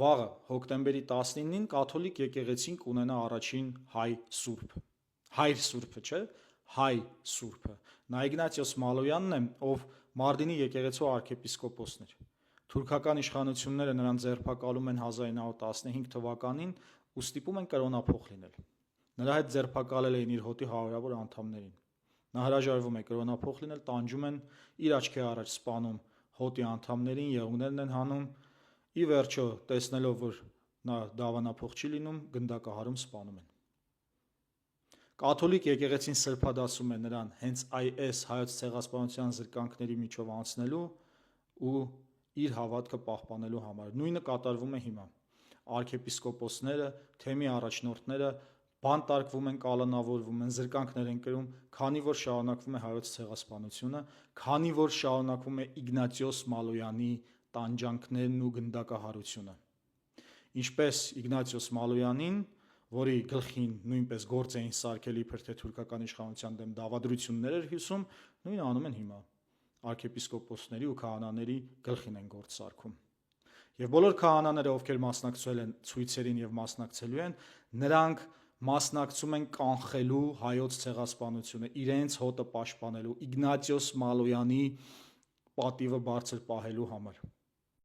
վաղը հոկտեմբերի 19-ին կաթոլիկ եկեղեցին կունենա առաջին հայ սուրբ։ Հայր սուրբը, չէ, հայ սուրբը։ Նա Իգնատիոս Մալոյանն է, ով Մարտինի եկեղեցու arczepiskopոսն էր։ Թուրքական իշխանությունները նրան ձերբակալում են 1915 թվականին ու ստիպում են կրոնափոխ լինել։ Նրա հետ ձերբակալել էին իր հոտի հարյուրավոր անդամներին։ Նա հրաժարվում է կրոնափոխ լինել, տանջում են, իր աչքի առաջ սպանում հոտի անդամներին, եղունգներն են հանում, ի վերջո տեսնելով, որ նա դավանափոխ չի լինում, գնդակահարում սպանում են։ Կաթոլիկ եկեղեցին սրբադասում է նրան հենց այս հայոց ցեղասպանության զրկանքների միջով անցնելու ու իր հավատքը պահպանելու համար։ Նույնը կատարվում է հիմա։ Arczepiskopոսները, թեմի առաջնորդները բանտարկվում են, կալանավորվում են, զրկանքներ են կրում, քանի որ շարունակվում է հայոց ցեղասպանությունը, քանի որ շարունակվում է Իգնատիոս Մալոյանի տանջանքներն ու գնդակահարությունը։ Ինչպես Իգնատիոս Մալոյանին, որի գլխին նույնպես գործ էին սարքել իբր թե թուրքական իշխանության դեմ դավադրություններ էր հյուսում, նույնը անում են հիմա։ Arczepiskopոսների ու քահանաների գլխին են գործ սարքում։ Եվ բոլոր քահանաները, ովքեր մասնակցել են ցույցերին եւ մասնակցելու են, նրանք մասնակցում են կանխելու հայոց ցեղասպանությունը, իրենց հոտը պաշտպանելու, Իգնատիոս Մալոյանի պատիվը բարձր պահելու համար։